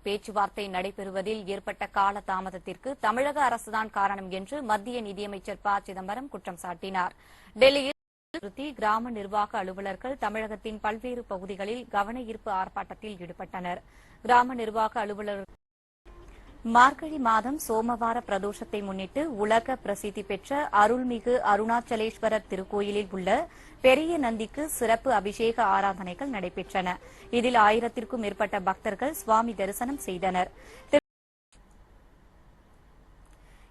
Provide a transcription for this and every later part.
பேச்சுவார்த்தை நடைபெறுவதில் ஏற்பட்ட கால தாமதத்திற்கு தமிழக அரசுதான் காரணம் என்று மத்திய நிதியமைச்சர் ப சிதம்பரம் குற்றம் சாட்டினார். டெல்லியில் கிராம நிர்வாக அலுவலர்கள் தமிழகத்தின் பல்வேறு பகுதிகளில் கவன ஈர்ப்பு ஆர்ப்பாட்டத்தில் ஈடுபட்டனர். கிராம நிர்வாக அலுவலர்கள் மார்கழி மாதம் சோமவார பிரதோஷத்தை முன்னிட்டு உலக பிரசித்தி பெற்ற அருள்மிகு அருணாச்சலேஸ்வரர் திருக்கோயிலில் உள்ள பெரிய நந்திக்கு சிறப்பு அபிஷேக ஆராதனைகள் நடைபெற்றன. இதில் 1000க்கும் மேற்பட்ட பக்தர்கள் சுவாமி தரிசனம் செய்தனர்.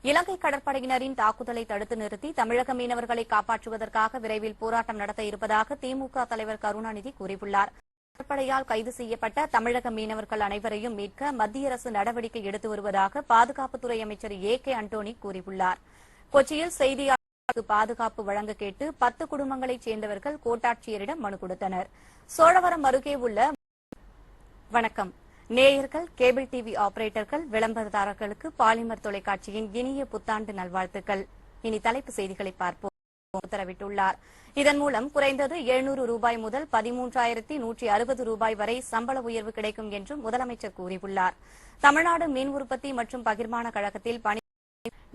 இலங்கை கடற்படையினரின் தாக்குதலை தடுத்து நிறுத்தி தமிழக மீனவர்களை காப்பாற்றுவதற்காக விரைவில் போராட்டம் நடத்த இருப்பதாக திமுக தலைவர் கருணாநிதி கூறியுள்ளார். கடற்படையால் கைது செய்யப்பட்ட தமிழக மீனவர்கள் அனைவரையும் மீட்க மத்திய அரசு நடவடிக்கை எடுத்து வருவதாக பாதுகாப்புத்துறை அமைச்சர் கே அண்டோனி கூறியுள்ளார். கொச்சியில் செய்தியாளர்களுக்கு பாதுகாப்பு வழங்க கேட்டு 10 குடும்பங்களைச் சேர்ந்தவர்கள் கோட்டாட்சியரிடம் மனு கொடுத்தனர். சோழவரம் அருகே உள்ள வணக்கம் நேயர்கள், கேபிள் டிவி ஆபரேட்டர்கள், விளம்பரதாரர்களுக்கு பாலிமர் தொலைக்காட்சியின் இனிய புத்தாண்டு நல்வாழ்த்துக்கள். இனி தலைப்பு செய்திகளை பார்ப்போம். உத்தரவிட்டுள்ளார். இதன் மூலம் குறைந்தது 700 ரூபாய் முதல் 13,160 ரூபாய் வரை சம்பள உயர்வு கிடைக்கும் என்றும் முதலமைச்சர் கூறியுள்ளார். தமிழ்நாடு மீன் உற்பத்தி மற்றும் பகிர்மான கழகத்தில்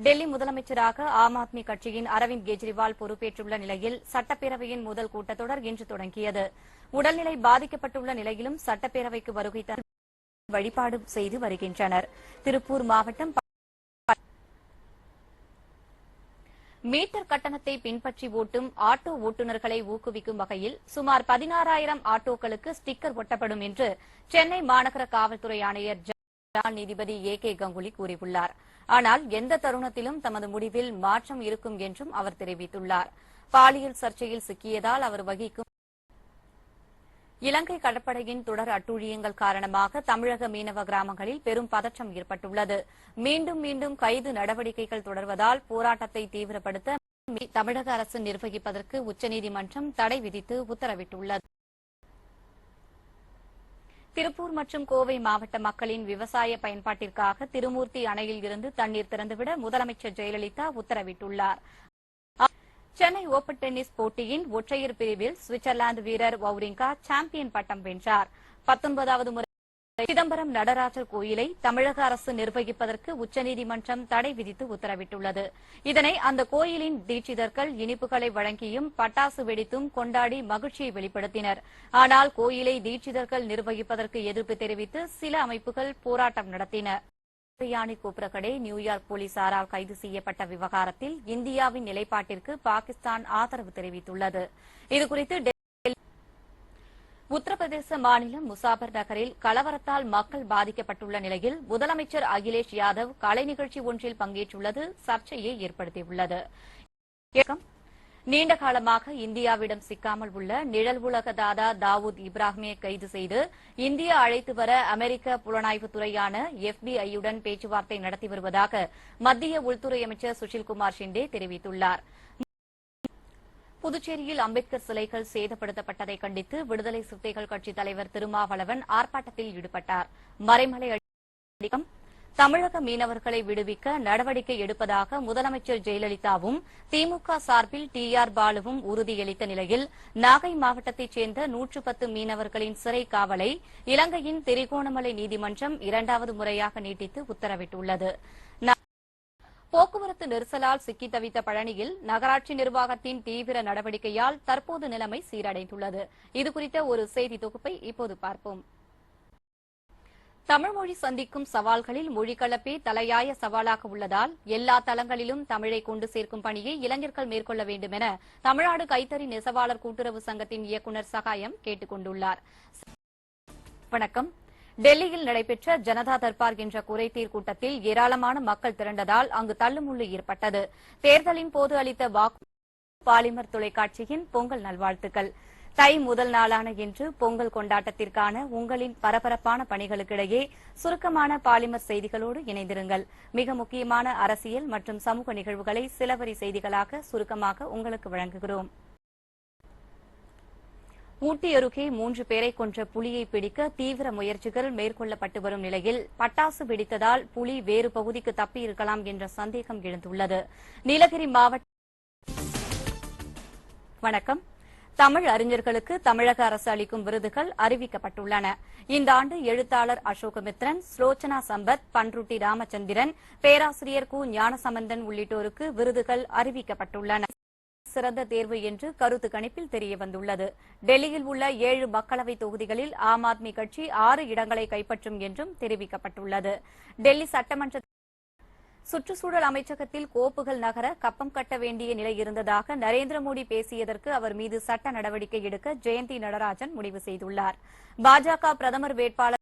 டெல்லி முதலமைச்சராக ஆம் ஆத்மி கட்சியின் அரவிந்த் கெஜ்ரிவால் பொறுப்பேற்றுள்ள நிலையில் சட்டப்பேரவையின் முதல் கூட்டத்தொடர் இன்று தொடங்கியது. உடல்நிலை பாதிக்கப்பட்டுள்ள நிலையிலும் சட்டப்பேரவைக்கு வருகை தர வழிபாடு செய்து வருகின்றனர். திருப்பூர் மாவட்டம் மீட்டர் கட்டணத்தை பின்பற்றி ஓட்டும் ஆட்டோ ஓட்டுநர்களை ஊக்குவிக்கும் வகையில் சுமார் 16,000 ஆட்டோக்களுக்கு ஸ்டிக்கர் ஒட்டப்படும் என்று சென்னை மாநகர காவல்துறை ஆணையர் நீதிபதி கே கங்குலி கூறியுள்ளார். ஆனால் எந்த தருணத்திலும் தமது முடிவில் மாற்றம் இருக்கும் என்றும் அவர் தெரிவித்துள்ளார். பாலியல் சர்ச்சையில் சிக்கியதால் அவர் வகிக்கும் இலங்கை கடற்படையின் தொடர் அட்டூழியங்கள் காரணமாக தமிழக மீனவ கிராமங்களில் பெரும் பதற்றம் ஏற்பட்டுள்ளது. மீண்டும் மீண்டும் கைது நடவடிக்கைகள் தொடர்வதால் போராட்டத்தை தீவிரப்படுத்த தமிழக அரசு நிர்வகிப்பதற்கு உச்சநீதிமன்றம் தடை விதித்து உத்தரவிட்டுள்ளது. திருப்பூர் மற்றும் கோவை மாவட்ட மக்களின் விவசாய பயன்பாட்டிற்காக திருமூர்த்தி அணையில் இருந்து தண்ணீர் திறந்துவிட முதலமைச்சர் ஜெயலலிதா உத்தரவிட்டுள்ளார். சென்னை ஓபன் டென்னிஸ் போட்டியின் ஒற்றையர் பிரிவில் சுவிட்சர்லாந்து வீரர் வவுரிங்கா சாம்பியன் பட்டம் வென்றார். 19வது முறை சிதம்பரம் நடராஜர் கோயிலை தமிழக அரசு நிர்வகிப்பதற்கு உச்சநீதிமன்றம் தடை விதித்து உத்தரவிட்டுள்ளது. இதனை அந்த கோயிலின் தீட்சிதர்கள் இனிப்புகளை வழங்கியும் பட்டாசு வெடித்தும் கொண்டாடி மகிழ்ச்சியை வெளிப்படுத்தினர். ஆனால் கோயிலை தீட்சிதர்கள் நிர்வகிப்பதற்கு எதிர்ப்பு தெரிவித்து சில அமைப்புகள் போராட்டம் நடத்தின. பிரியாணி கோபுரக்கடை நியூயார்க் போலீசாரால் கைது செய்யப்பட்ட விவகாரத்தில் இந்தியாவின் நிலைப்பாட்டிற்கு பாகிஸ்தான் ஆதரவு தெரிவித்துள்ளது. இதுகுறித்து உத்தரப்பிரதேச மாநிலம் முசாபர் நகரில் கலவரத்தால் மக்கள் பாதிக்கப்பட்டுள்ள நிலையில் முதலமைச்சர் அகிலேஷ் யாதவ் கலை நிகழ்ச்சி ஒன்றில் பங்கேற்றுள்ளது சர்ச்சையை ஏற்படுத்தியுள்ளது. நீண்ட காலமாக இந்தியாவிடம் சிக்காமல் உள்ள நிழல் உலக தாதா தாவூத் இப்ராஹிமை கைது செய்து இந்தியா அழைத்து வர அமெரிக்க புலனாய்வு துறையான FBI-யுடன் பேச்சுவார்த்தை நடத்தி வருவதாக மத்திய உள்துறை அமைச்சர் சுஷில்குமார் ஷிண்டே தெரிவித்துள்ளார். புதுச்சேரியில் அம்பேத்கர் சிலைகள் சேதப்படுத்தப்பட்டதை கண்டித்து விடுதலை சிறுத்தைகள் கட்சித் தலைவர் திருமாவளவன் ஆர்ப்பாட்டத்தில் ஈடுபட்டார். மறைமலை தமிழக மீனவர்களை விடுவிக்க நடவடிக்கை எடுப்பதாக முதலமைச்சர் ஜெயலலிதாவும் திமுக சார்பில் TR பாலுவும் உறுதியளித்த நிலையில் நாகை மாவட்டத்தைச் சேர்ந்த 110 மீனவர்களின் சிறை காவலை இலங்கையின் திரிகோணமலை நீதிமன்றம் 2வது முறையாக நீட்டித்து உத்தரவிட்டுள்ளது. போக்குவரத்து நெரிசலால் சிக்கி தவித்த பழனியில் நகராட்சி நிர்வாகத்தின் தீவிர நடவடிக்கையால் தற்போது நிலைமை சீரடைந்துள்ளது. இதுகுறித்த ஒரு செய்தி தொகுப்பை இப்போது பார்ப்போம். தமிழ் மொழி சந்திக்கும் சவால்களில் மொழிக்கலப்பே தலையாய சவாலாக உள்ளதால் எல்லா தளங்களிலும் தமிழை கொண்டு சேர்க்கும் பணியை இளைஞர்கள் மேற்கொள்ள வேண்டும் என தமிழ்நாடு கைத்தறி நெசவாளர் கூட்டுறவு சங்கத்தின் இயக்குநர் சகாயம் கேட்டுக் கொண்டுள்ளார். வணக்கம். டெல்லியில் நடைபெற்ற ஜனதா தர்பார் என்ற குறைதீர் கூட்டத்தில் ஏராளமான மக்கள் திரண்டதால் அங்கு தள்ளுமுள்ளு ஏற்பட்டது. தேர்தலின் போது அளித்த வாக்கு பாலிமர் தொலைக்காட்சியின் பொங்கல் நல்வாழ்த்துக்கள். தை முதல் நாளான இன்று பொங்கல் கொண்டாட்டத்திற்கான உங்களின் பரபரப்பான பணிகளுக்கிடையே சுருக்கமான பாலிமர் செய்திகளோடு இணைந்திருங்கள். மிக முக்கியமான அரசியல் மற்றும் சமூக நிகழ்வுகளை சிலவரி செய்திகளாக சுருக்கமாக உங்களுக்கு வழங்குகிறோம். ஊட்டி அருகே 3 பேரை கொன்ற புலியை பிடிக்க தீவிர முயற்சிகள் மேற்கொள்ளப்பட்டு வரும் நிலையில் பட்டாசு வெடித்ததால் புலி வேறு பகுதிக்கு தப்பியிருக்கலாம் என்ற சந்தேகம் எழுந்துள்ளது. நீலகிரி மாவட்டம் வணக்கம். தமிழ் அறிஞர்களுக்கு தமிழக அரசு அளிக்கும் விருதுகள் அறிவிக்கப்பட்டுள்ளன. இந்த ஆண்டு எழுத்தாளர் அசோகமித்ரன், ஸ்லோச்சனா சம்பத், பன்ருட்டி ராமச்சந்திரன், பேராசிரியர் கு ஞானசம்பந்தன் உள்ளிட்டோருக்கு விருதுகள் அறிவிக்கப்பட்டுள்ளன. சிறந்த தேர்வு என்று கருத்து கணிப்பில் தெரியவந்துள்ளது. டெல்லியில் உள்ள 7 மக்களவைத் தொகுதிகளில் ஆம் ஆத்மி கட்சி 6 இடங்களை கைப்பற்றும் என்றும் தெரிவிக்கப்பட்டுள்ளது. டெல்லி சட்டமன்ற சுற்றுச்சூழல் அமைச்சகத்தில் கோப்புகள் நகர கப்பம் கட்ட வேண்டிய நிலை இருந்ததாக நரேந்திர மோடி பேசியதற்கு அவர் மீது சட்ட நடவடிக்கை எடுக்க ஜெயந்தி நடராஜன் முடிவு செய்துள்ளார். பாஜக பிரதமர் வேட்பாளர்